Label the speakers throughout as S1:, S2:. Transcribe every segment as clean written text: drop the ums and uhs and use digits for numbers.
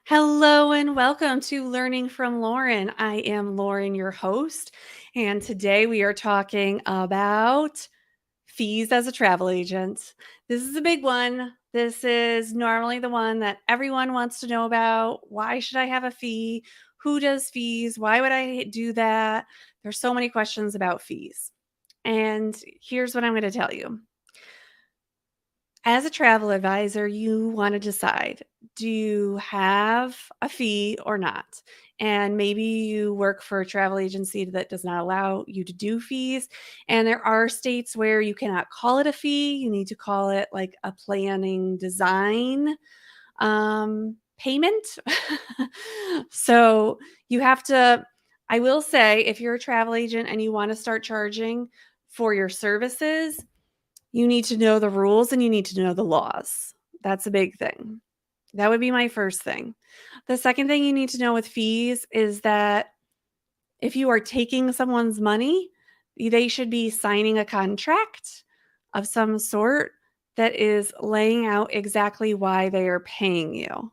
S1: Hello and welcome to Learning from Lauren. I am Lauren, your host, and today we are talking about fees as a travel agent. This is a big one. This is normally the one that everyone wants to know about. Why should I have a fee? Who does fees? Why would I do that? There's so many questions about fees. And here's what I'm going to tell you. As a travel advisor, you want to decide, do you have a fee or not? And maybe you work for a travel agency that does not allow you to do fees. And there are states where you cannot call it a fee. You need to call it like a planning design payment. So you have to, I will say, if you're a travel agent and you want to start charging for your services, you need to know the rules and you need to know the laws. That's a big thing. That would be my first thing. The second thing you need to know with fees is that if you are taking someone's money, they should be signing a contract of some sort that is laying out exactly why they are paying you.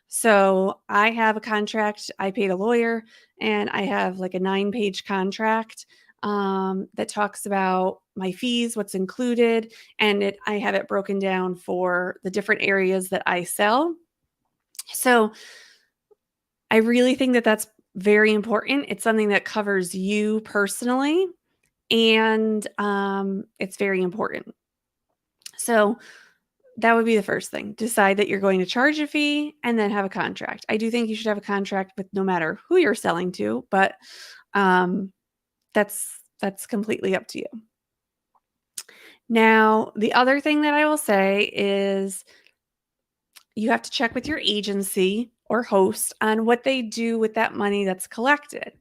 S1: So I have a contract. I paid a lawyer, and I have like a 9-page contract that talks about my fees, what's included, and I have it broken down for the different areas that I sell. So I really think that that's very important. It's something that covers you personally, and it's very important. So that would be the first thing. Decide that you're going to charge a fee and then have a contract. I do think you should have a contract with no matter who you're selling to, but um, that's completely up to you. Now, the other thing that I will say is you have to check with your agency or host on what they do with that money that's collected.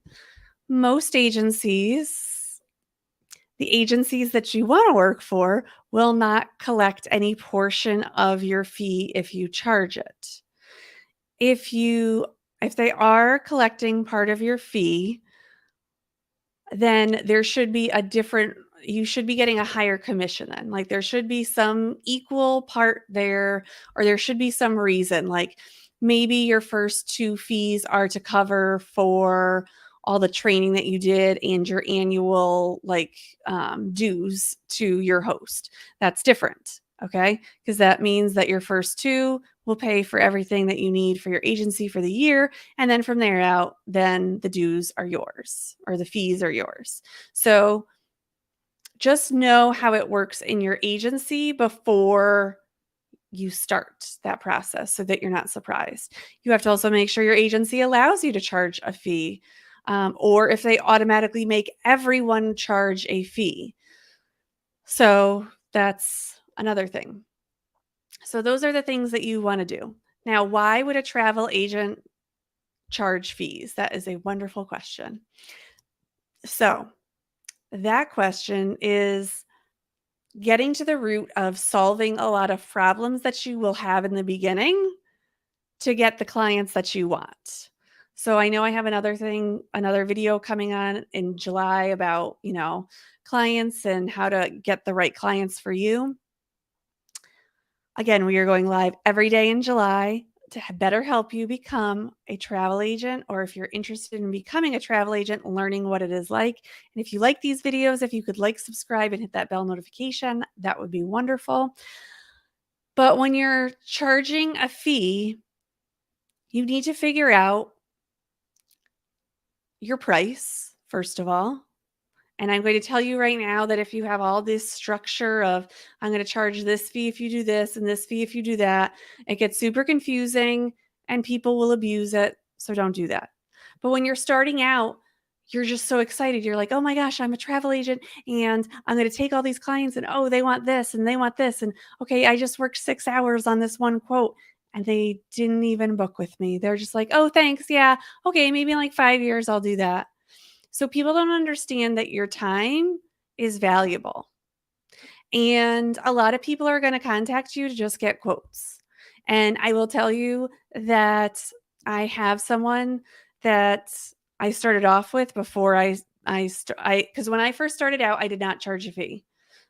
S1: Most agencies, the agencies that you want to work for, will not collect any portion of your fee if you charge it. If they are collecting part of your fee, then there should be you should be getting a higher commission then. Like there should be some equal part there, or there should be some reason. Like maybe your first 2 fees are to cover for all the training that you did and your annual dues to your host. That's different. Okay. Because that means that your first 2 will pay for everything that you need for your agency for the year. And then from there out, then the dues are yours or the fees are yours. So just know how it works in your agency before you start that process so that you're not surprised. You have to also make sure your agency allows you to charge a fee, or if they automatically make everyone charge a fee. So that's another thing. So those are the things that you want to do. Now, why would a travel agent charge fees? That is a wonderful question. So that question is getting to the root of solving a lot of problems that you will have in the beginning to get the clients that you want. So I know I have another video coming on in July about, clients and how to get the right clients for you. Again, we are going live every day in July to better help you become a travel agent, or if you're interested in becoming a travel agent, learning what it is like. And if you like these videos, if you could subscribe, and hit that bell notification, that would be wonderful. But when you're charging a fee, you need to figure out your price, first of all. And I'm going to tell you right now that if you have all this structure of, I'm going to charge this fee if you do this and this fee if you do that, it gets super confusing and people will abuse it. So don't do that. But when you're starting out, you're just so excited. You're like, oh my gosh, I'm a travel agent and I'm going to take all these clients and oh, they want this and they want this. And okay, I just worked 6 hours on this one quote and they didn't even book with me. They're just like, oh, thanks. Yeah. Okay. Maybe in like 5 years, I'll do that. So people don't understand that your time is valuable. And a lot of people are going to contact you to just get quotes. And I will tell you that I have someone that I started off with before because when I first started out, I did not charge a fee.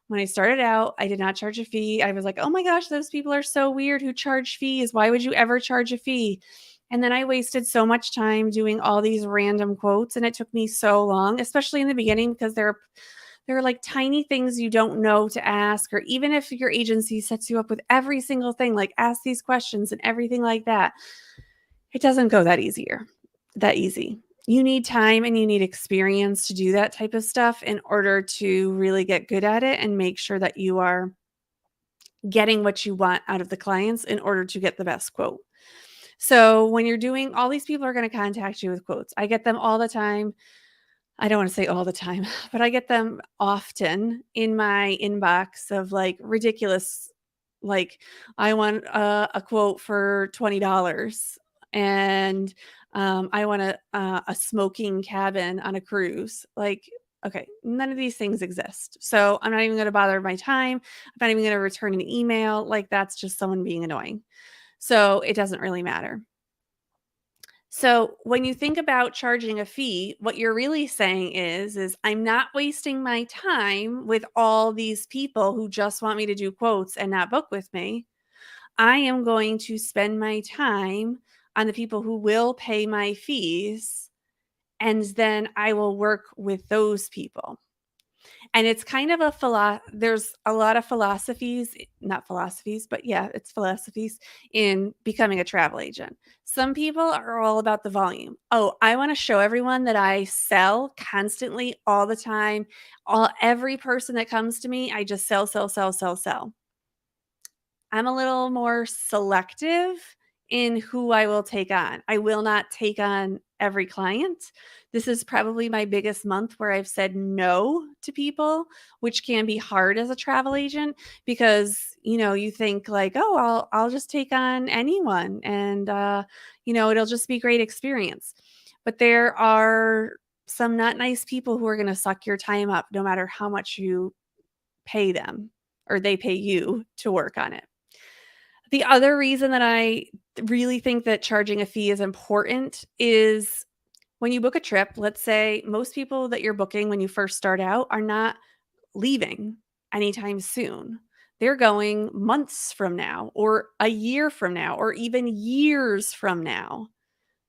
S1: When I started out, I did not charge a fee. I was like, oh my gosh, those people are so weird who charge fees. Why would you ever charge a fee? And then I wasted so much time doing all these random quotes, and it took me so long, especially in the beginning, because there are like tiny things you don't know to ask, or even if your agency sets you up with every single thing, like ask these questions and everything like that, it doesn't go that easy. You need time and you need experience to do that type of stuff in order to really get good at it and make sure that you are getting what you want out of the clients in order to get the best quote. So when you're doing, all these people are going to contact you with quotes. I get them all the time. I don't want to say all the time, but I get them often in my inbox of like ridiculous, like I want a quote for $20, and I want a smoking cabin on a cruise. Like, okay, none of these things exist. So I'm not even going to bother my time. I'm not even going to return an email. Like, that's just someone being annoying. So it doesn't really matter. So when you think about charging a fee, what you're really saying is I'm not wasting my time with all these people who just want me to do quotes and not book with me. I am going to spend my time on the people who will pay my fees, and then I will work with those people. And it's kind of there's a lot of philosophies, not philosophies, but yeah, it's philosophies in becoming a travel agent. Some people are all about the volume. Oh, I want to show everyone that I sell constantly all the time. Every person that comes to me, I just sell, sell, sell, sell, sell. I'm a little more selective in who I will take on. I will not take on every client. This is probably my biggest month where I've said no to people, which can be hard as a travel agent because, you think like, "Oh, I'll just take on anyone and it'll just be great experience." But there are some not nice people who are going to suck your time up no matter how much you pay them or they pay you to work on it. The other reason that I really think that charging a fee is important is when you book a trip, let's say most people that you're booking when you first start out are not leaving anytime soon. They're going months from now, or a year from now, or even years from now.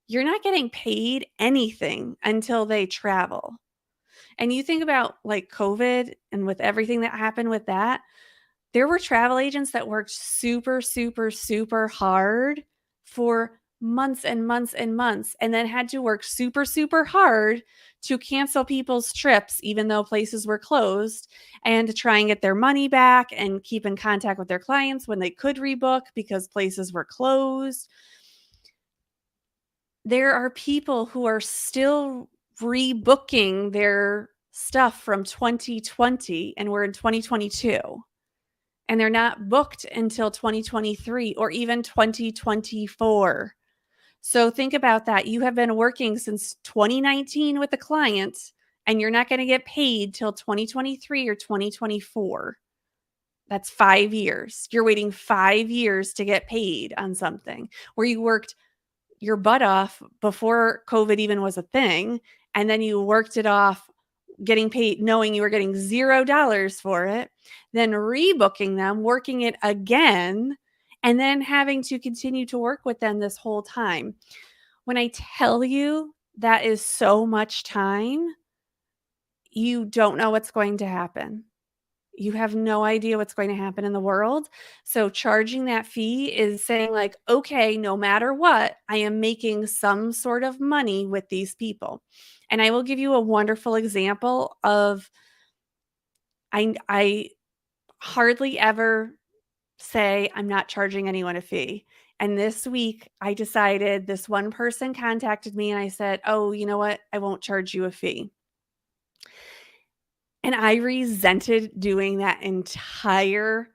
S1: You're not getting paid anything until they travel. And you think about like COVID and with everything that happened with that, there were travel agents that worked super, super, super hard for months and months and months, and then had to work super, super hard to cancel people's trips, even though places were closed, and to try and get their money back and keep in contact with their clients when they could rebook because places were closed. There are people who are still rebooking their stuff from 2020, and we're in 2022. And they're not booked until 2023 or even 2024. So think about that. You have been working since 2019 with a client and you're not going to get paid till 2023 or 2024. That's 5 years. You're waiting 5 years to get paid on something where you worked your butt off before COVID even was a thing, and then you worked it off getting paid, knowing you were getting $0 for it, then rebooking them, working it again, and then having to continue to work with them this whole time. When I tell you that is so much time, you don't know what's going to happen. You have no idea what's going to happen in the world. So charging that fee is saying like, okay, no matter what, I am making some sort of money with these people. And I will give you a wonderful example of I hardly ever say I'm not charging anyone a fee. And this week I decided, this one person contacted me and I said, "Oh, you know what? I won't charge you a fee." And I resented doing that entire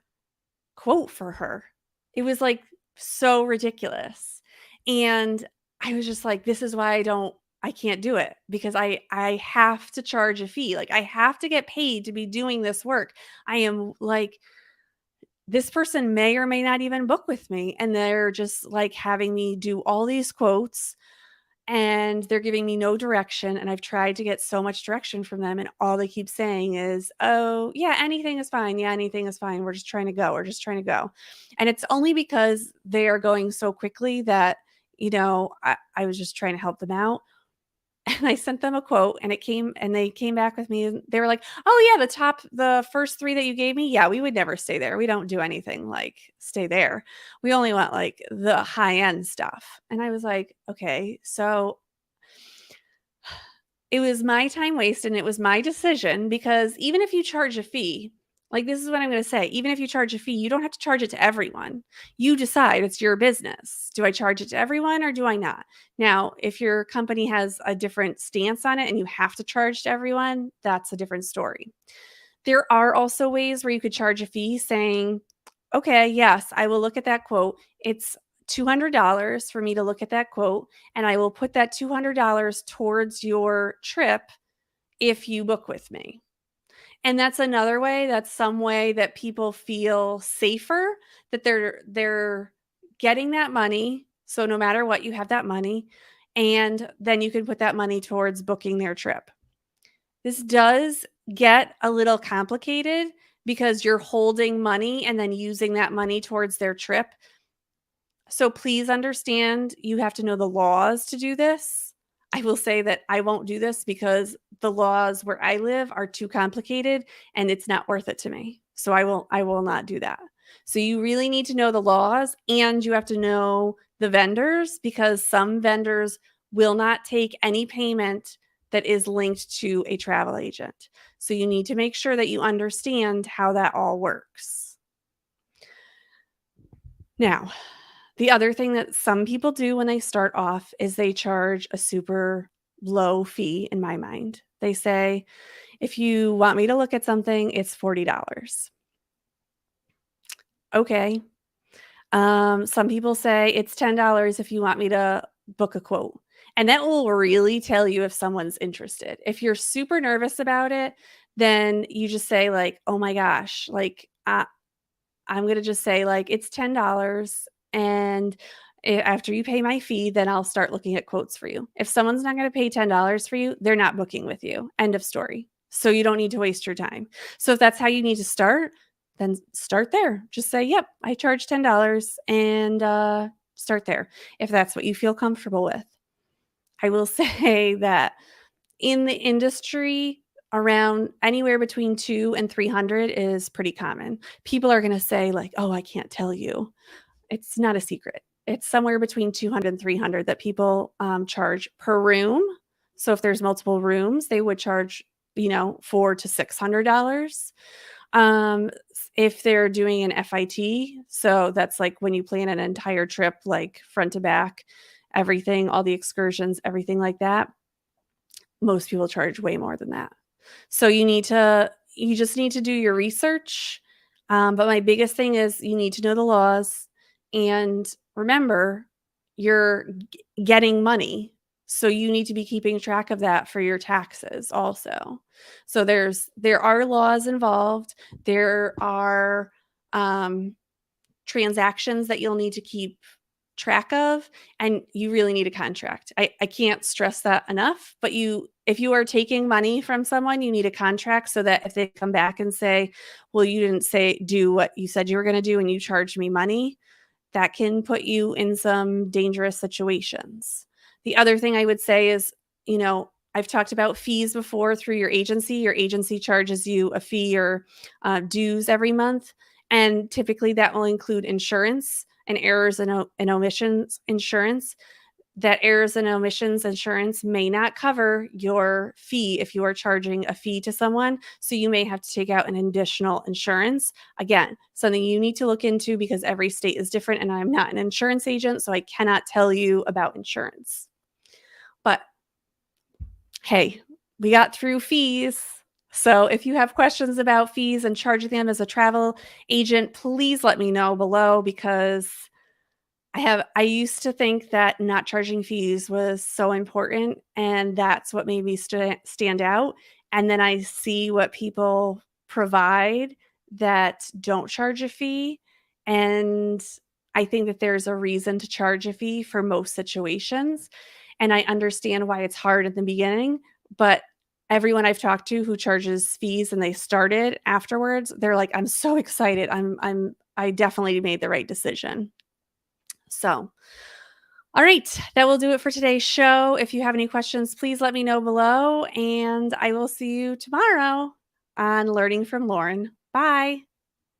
S1: quote for her. It was like so ridiculous. And I was just like, this is why I can't do it, because I have to charge a fee. Like I have to get paid to be doing this work. I am like, this person may or may not even book with me, and they're just like having me do all these quotes, and they're giving me no direction, and I've tried to get so much direction from them, and all they keep saying is, "Oh, yeah, anything is fine. Yeah, anything is fine. We're just trying to go. We're just trying to go." And it's only because they are going so quickly that I was just trying to help them out. And I sent them a quote and they came back with me and they were like, "Oh yeah, the first 3 that you gave me, yeah, we would never stay there. We don't do anything like stay there. We only want like the high-end stuff." And I was like, "Okay." So it was my time wasted and it was my decision because even if you charge a fee, like this is what I'm going to say, even if you charge a fee, you don't have to charge it to everyone. You decide, it's your business. Do I charge it to everyone or do I not? Now, if your company has a different stance on it and you have to charge to everyone, that's a different story. There are also ways where you could charge a fee saying, okay, yes, I will look at that quote. It's $200 for me to look at that quote, and I will put that $200 towards your trip if you book with me. And that's another way, that's some way that people feel safer, that they're getting that money. So no matter what, you have that money, and then you can put that money towards booking their trip. This does get a little complicated because you're holding money and then using that money towards their trip. So please understand you have to know the laws to do this. I will say that I won't do this because the laws where I live are too complicated and it's not worth it to me. So I will not do that. So you really need to know the laws and you have to know the vendors because some vendors will not take any payment that is linked to a travel agent. So you need to make sure that you understand how that all works. Now, the other thing that some people do when they start off is they charge a super low fee in my mind. They say, if you want me to look at something, it's $40. Okay. Some people say it's $10 if you want me to book a quote. And that will really tell you if someone's interested. If you're super nervous about it, then you just say like, "Oh my gosh, like I'm going to just say like it's $10 and after you pay my fee, then I'll start looking at quotes for you." If someone's not going to pay $10 for you, they're not booking with you. End of story. So you don't need to waste your time. So if that's how you need to start, then start there. Just say, "Yep, I charge $10 and start there." If that's what you feel comfortable with. I will say that in the industry, around anywhere between 2 and 300 is pretty common. People are gonna say like, "Oh, I can't tell you." It's not a secret. It's somewhere between 200 and 300 that people, charge per room. So if there's multiple rooms, they would charge, $400 to $600. If they're doing an FIT, so that's like when you plan an entire trip, like front to back, everything, all the excursions, everything like that, most people charge way more than that. So you just need to do your research. But my biggest thing is you need to know the laws and remember you're getting money. So you need to be keeping track of that for your taxes also. So there are laws involved. There are transactions that you'll need to keep track of, and you really need a contract. I can't stress that enough, but if you are taking money from someone, you need a contract so that if they come back and say, well, you didn't do what you said you were going to do and you charged me money, that can put you in some dangerous situations. The other thing I would say is, I've talked about fees before through your agency. Your agency charges you a fee or dues every month. And typically that will include insurance and errors and omissions insurance. That errors and omissions insurance may not cover your fee if you are charging a fee to someone. So you may have to take out an additional insurance. Again, something you need to look into because every state is different and I'm not an insurance agent, so I cannot tell you about insurance. But hey, we got through fees. So if you have questions about fees and charging them as a travel agent, please let me know below because I used to think that not charging fees was so important, and that's what made me stand out, and then I see what people provide that don't charge a fee, and I think that there's a reason to charge a fee for most situations, and I understand why it's hard in the beginning, but everyone I've talked to who charges fees and they started afterwards, they're like, "I'm so excited. I definitely made the right decision." So, All right, that will do it for today's show. If you have any questions, please let me know below, and I will see you tomorrow on Learning from Lauren. Bye.